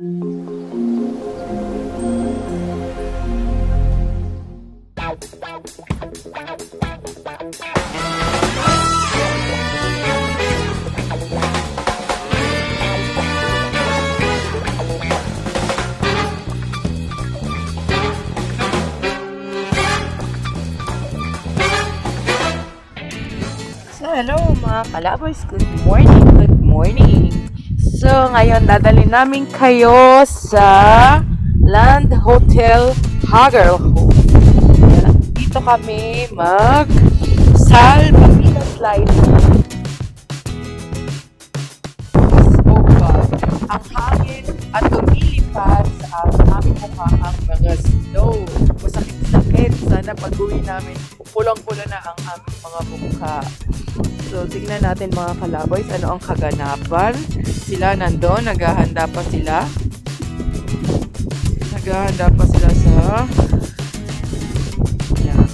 Hello mga kalaboys, good morning, good morning. So ngayon dadalhin namin kayo sa Land Hotel Hagerhof. Dito kami mag salbabida slide. Oh God, ang hangin at lumilipad sa aming mukha ang mga snow. Masakit-sakit, sana pag-uwi namin pulang-pula na ang aming mga mukha. So, tingnan natin mga kalaboys, ano ang kaganapan. Sila nandoon, naghahanda pa sila. Naghahanda pa sila sa... Yan.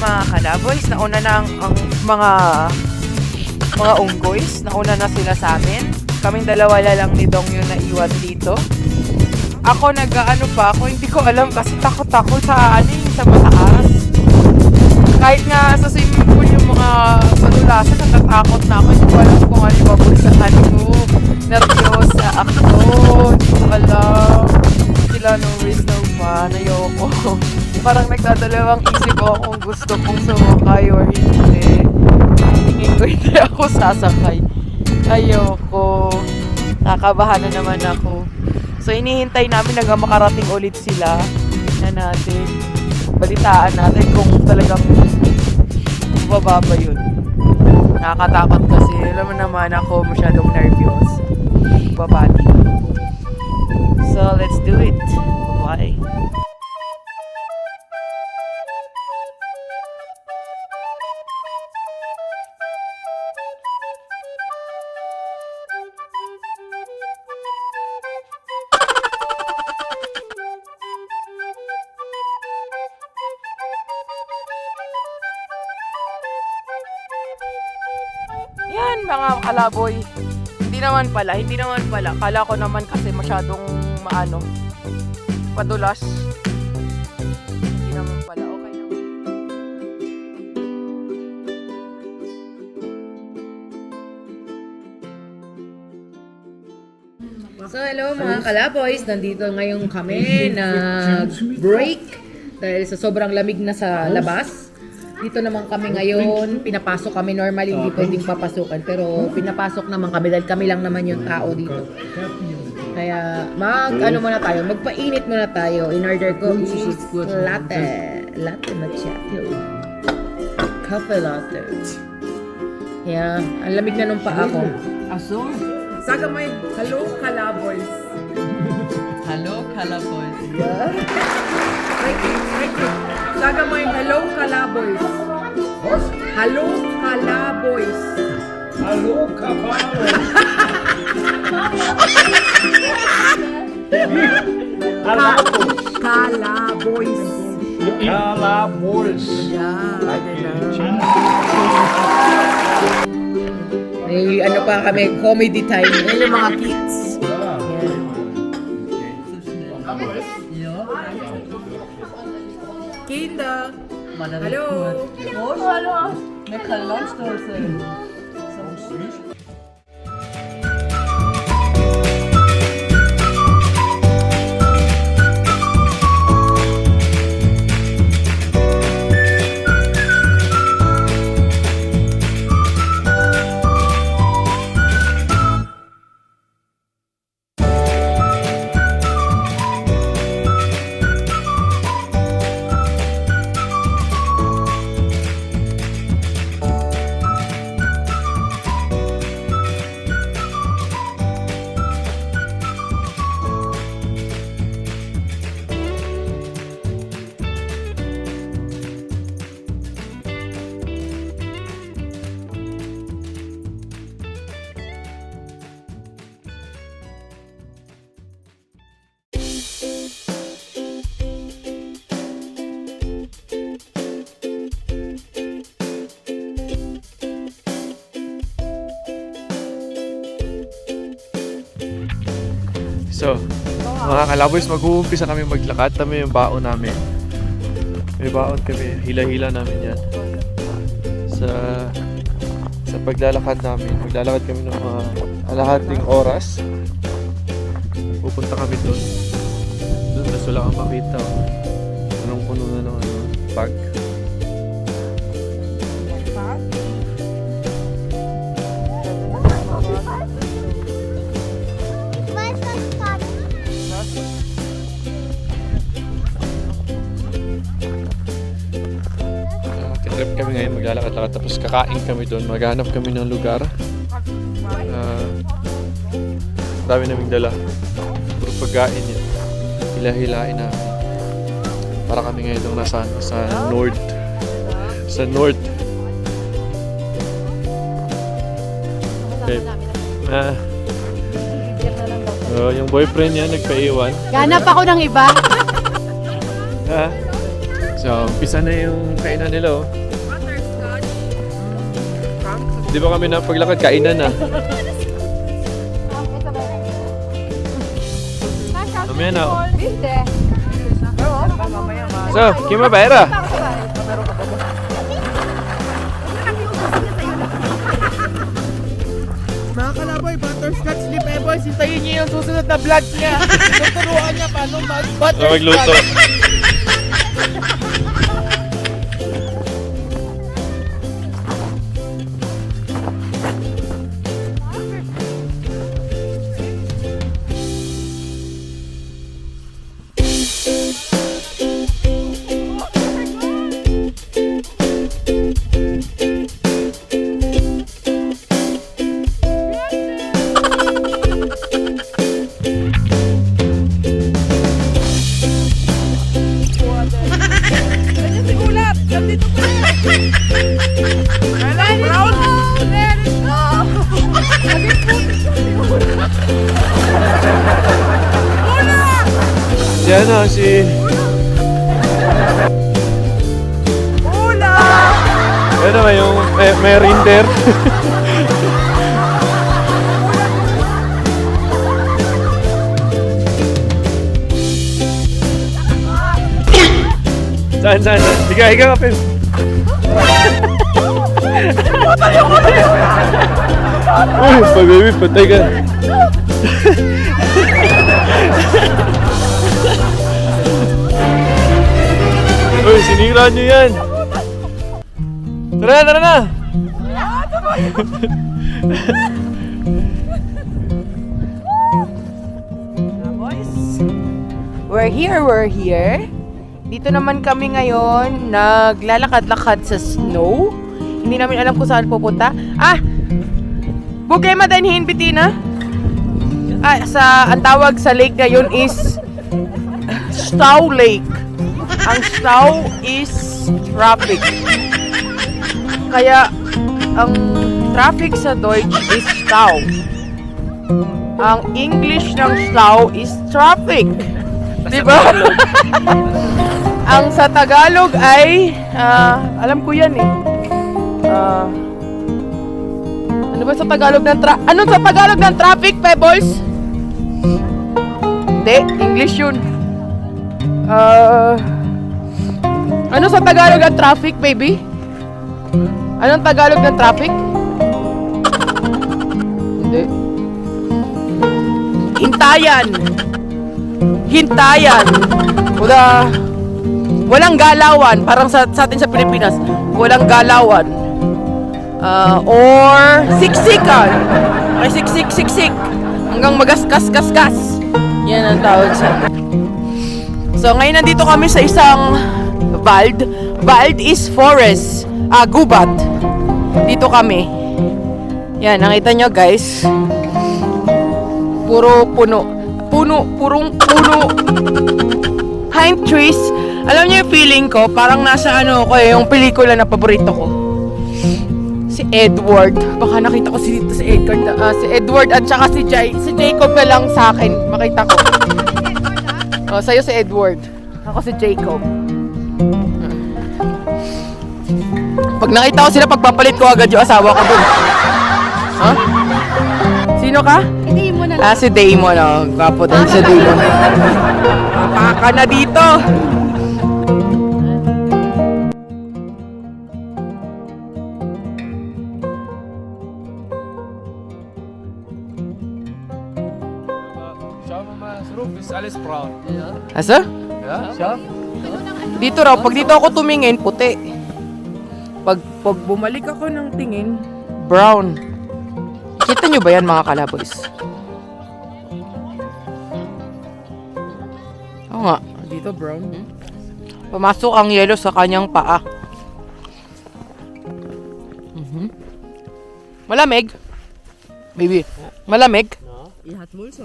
Mga kalaboys, nauna na ang mga unggoys, nauna na sila sa amin. Kaming dalawa lang ni Dong yung naiwan dito. Ako nag-ano pa ako, hindi ko alam kasi takot ako sa sa mataas. Kahit nga sa swimming pool yung mga palulasan, natatakot na ako. Hindi ko alam kung ano yung babulsahan ko. Nervyosa ako. Hindi ko alam. Sila no risk no fun. Ayoko. Parang nagdadalawang isip ako kung gusto kong sumakay or hindi. Tingin ko hindi ako sasakay. Ayoko. Nakabahan na naman ako. So inihintay namin hanggang makarating ulit sila. Tingnan natin. Balitaan natin kung talagang bababa yun. Nakakatakot kasi. Alam mo naman ako masyadong nervyos. Babati. So let's do it. Bye. Yan mga kalaboy. Hindi naman pala. Kala ko naman kasi masyadong padulas. Hindi naman pala. Okay naman. So hello mga kalaboys. Nandito ngayon kami na break dahil sa sobrang lamig na sa labas. Dito naman kami ngayon, pinapasok kami normally, hindi pwedeng papasukan, pero pinapasok naman kami dahil kami lang naman yung tao dito. Kaya magpainit muna tayo. In order ko is latte macchiato. Cafe latte. Yeah, ang lamig na nung paa ko. Aso? Saga may hello kalaboys. Hello, Calaboys. Yeah. Thank you. Saga mo yung hello, Calaboys. Hello, Calaboys. Hello, Cabalo. Calaboys. Calaboys. May ano pa kami, comedy time. Yan yung mga kids. Kinder. Hallo. Hallo. Met geluidsdozen. So, mga kalaboys, mag-uumpisa kami maglakad. Tama yung baon namin. May baon kami. Hila-hila namin yan. Sa paglalakad namin. Maglalakad kami ng mga kalahating oras. Pupunta kami doon. Doon na wala kang makita. Punong-puno na ng bag. Trip kami ngayon, maglalakad-lakad tapos kakain kami doon, maghanap kami ng lugar. Dami naming dala, puro pagkain yun, hila-hilain namin para kami ngayon doon nasa north. Okay. Yung boyfriend niya nagpaiwan. Ganap ako ng iba. So, umpisa na yung kainan nila, oh. Di ba kami na paglakad, kainan na. Mamaya na, oh. So, kima ba era? Mga kalaboy, butterscotch slip boys, hintayin niyo yung susunod na vlog niya. Tuturuan niya paano mag-butterscotch. Magluto. Yan o, si... Ula! Yan naman yung may reindeer. Saan? Higa ka, Pim. Uy, baby, patay ka. Uy, sinira nyo yan. Tara na. We're here. Dito naman kami ngayon, naglalakad-lakad sa snow. Hindi namin alam kung saan pupunta. Bukay madanhin, Bitina. Ang tawag sa lake ngayon is Stow Lake. Ang stow is traffic. Kaya, ang traffic sa Deutsch is stow. Ang English ng stow is traffic. Diba? Ang sa Tagalog ay, alam ko yan eh. Ano ba sa Tagalog ng anong sa Tagalog ng traffic, Pebbles? Hindi, English yun. Ano sa Tagalog ng traffic, baby? Anong Tagalog ng traffic? Hindi. Hintayan. Hintayan. Walang galawan. Parang sa atin sa Pilipinas. Walang galawan. Or siksikan. Ay, siksik. Hanggang magaskas-kaskas. Yan ang tawag sa. So, ngayon nandito kami sa isang Wald. Wald is forest. Gubat. Dito kami. Yan, nakita nyo guys. Puro puno. Purong puno. Pine trees. Alam niyo yung feeling ko, parang nasa yung pelikula na paborito ko. Si Edward. Baka nakita ko dito si Edward at saka si Jacob na lang sa akin. Makita ko. Sa'yo si Edward. Ako si Jacob. Pag nakita ko sila, pagpapalit ko agad yung asawa ko dun. Ha? Sino ka? Damon na Si Damon. Gwapo din si Damon. Mapaka na dito. Schau mal, das Roof ist alles braun. Asa? Ja, schau. Dito raw, pag dito ako tumingin, puti. Pag bumalik ako ng tingin, brown. Kita nyo ba yan mga kalaboys? Oo nga, dito brown. Pumasok ang yellow sa kanyang paa. Malamig? Baby, malamig? Ihr hat wohl so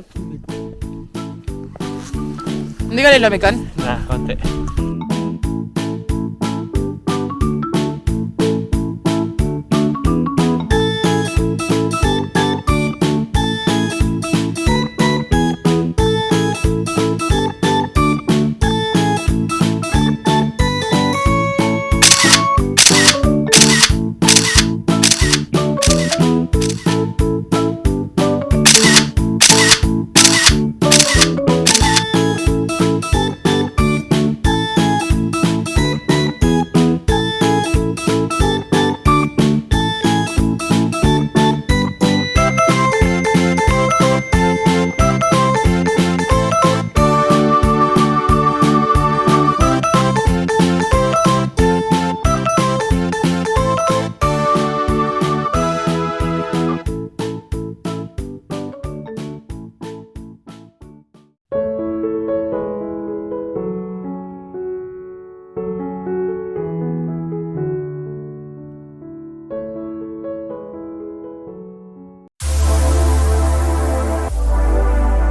Hindi ka nilamigan? Na, konti.